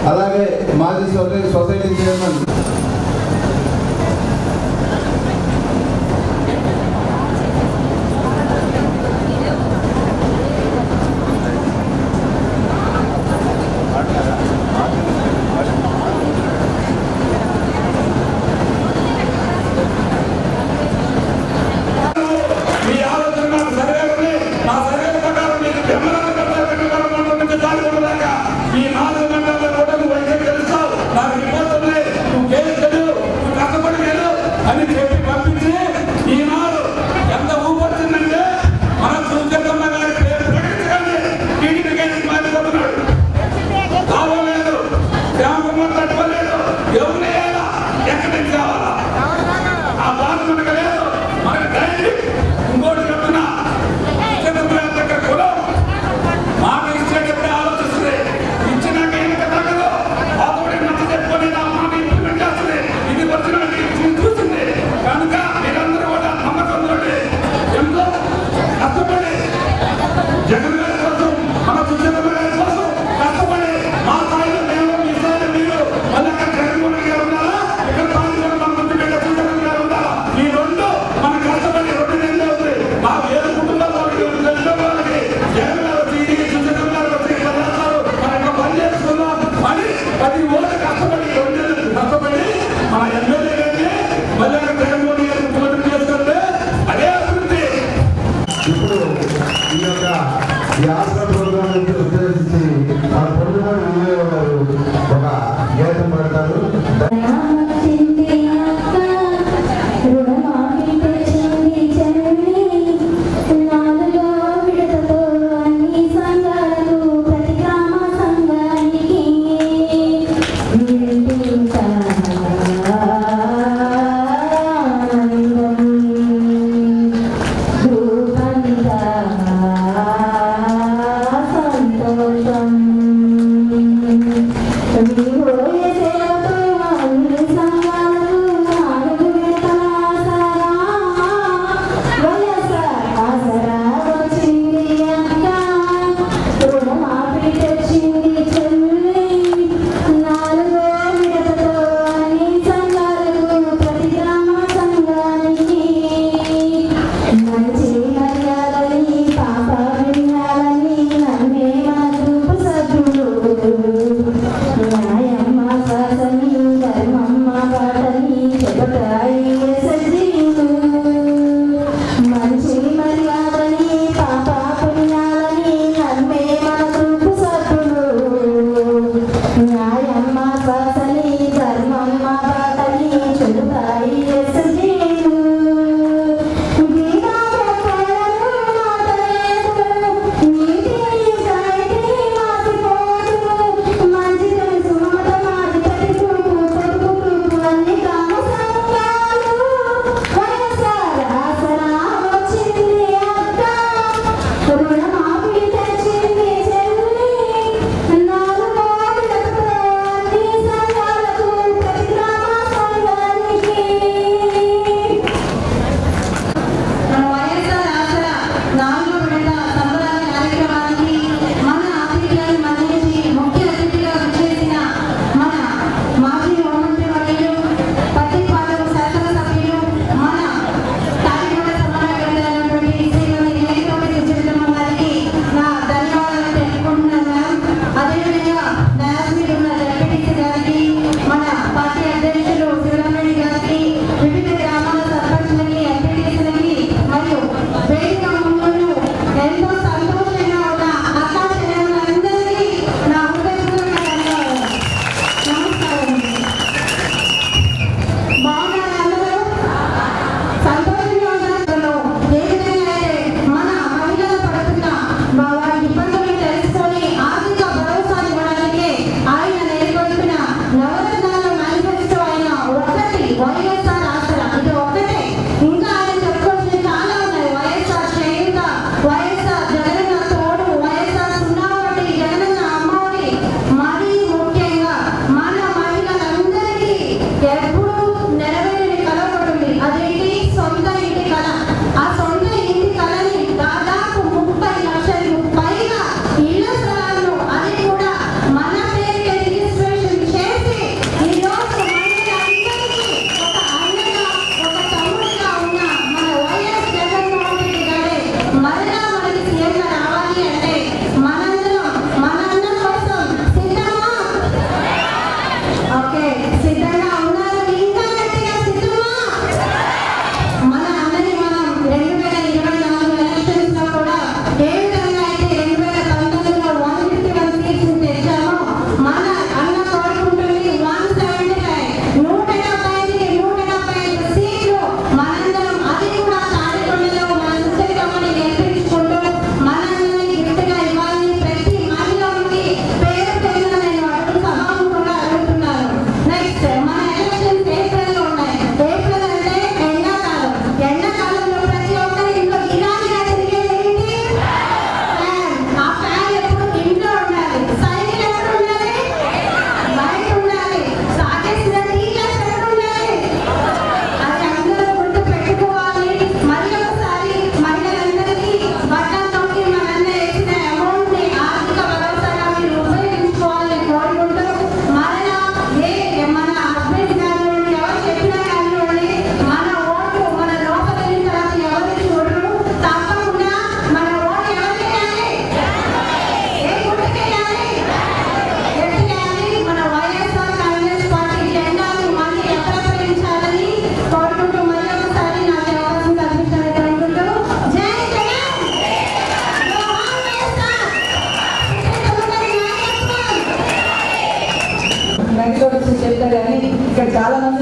అలాగే మాజీ society chairman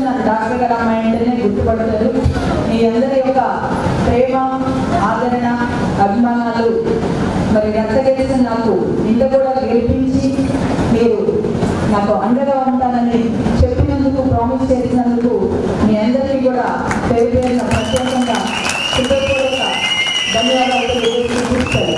నాకు డాక్టర్ గారు అమ్మాయి అంటేనే గుర్తుపడతారు. మీ అందరి యొక్క ప్రేమ, ఆదరణ, అభిమానాలు మరి రక్తగేసిన నాకు ఇంత కూడా గెలిపించి మీరు నాకు అండగా ఉంటానని చెప్పినందుకు, ప్రామిస్ చేసినందుకు మీ అందరికీ కూడా పేరు పేరున ప్రత్యేకంగా కృతజ్ఞతగా ధన్యవాదాలు తెలియజేస్తాను.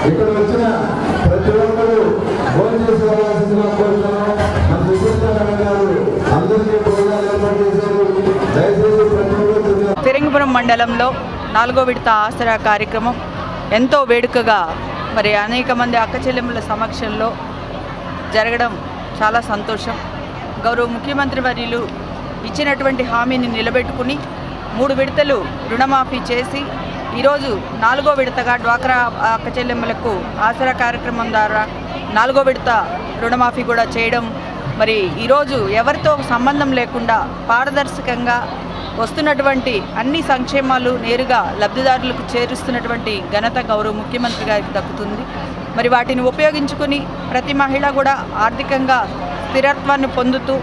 ఇక్కడ వచ్చిన ప్రతి ఒక్కరూ భోజనం చేసుకోవాల్సిందిగా కోరుతున్నాం. మన సుబ్రహ్మణ్యం గారు అందరికీ భోజనాలు ఏర్పాటు చేశారు. దయచేసి ప్రతి ఒక్కరు ఫిరంగిపురం మండలంలో 4వ విడత ఆసరా కార్యక్రమం ఎంతో వేడుకగా మరి అనేక మంది అక్క చెల్లెమ్మల సమక్షంలో జరగడం చాలా సంతోషం. గౌరవ ముఖ్యమంత్రి వర్యులు ఇచ్చినటువంటి హామీని నిలబెట్టుకుని 3 విడతలు రుణమాఫీ చేసి ఈరోజు 4వ విడతగా డ్వాక్రా అక్క చెల్లెమ్మలకు ఆసరా కార్యక్రమం ద్వారా 4వ విడత రుణమాఫీ కూడా చేయడం, మరి ఈరోజు ఎవరితో సంబంధం లేకుండా పారదర్శకంగా వస్తున్నటువంటి అన్ని సంక్షేమాలు నేరుగా లబ్ధిదారులకు చేరుస్తున్నటువంటి ఘనత గౌరవ ముఖ్యమంత్రి గారికి దక్కుతుంది. మరి వాటిని ఉపయోగించుకుని ప్రతి మహిళ కూడా ఆర్థికంగా స్థిరత్వాన్ని పొందుతూ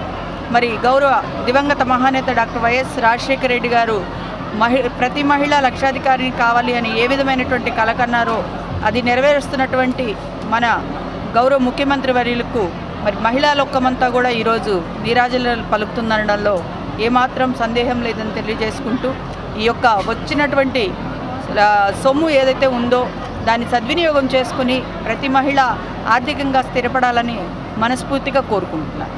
మరి గౌరవ దివంగత మహానేత డాక్టర్ వైఎస్ రాజశేఖర రెడ్డి గారు ప్రతి మహిళ లక్షాధికారిని కావాలి అని ఏ విధమైనటువంటి కల కన్నారో అది నెరవేరుస్తున్నటువంటి మన గౌరవ ముఖ్యమంత్రి వర్యులకు మరి మహిళా లోకమంతా కూడా ఈరోజు నీరాజనాలు పలుకుతుందనడంలో ఏమాత్రం సందేహం లేదని తెలియజేసుకుంటూ ఈ యొక్క వచ్చినటువంటి సొమ్ము ఏదైతే ఉందో దాన్ని సద్వినియోగం చేసుకుని ప్రతి మహిళ ఆర్థికంగా స్థిరపడాలని మనస్ఫూర్తిగా కోరుకుంటున్నాను.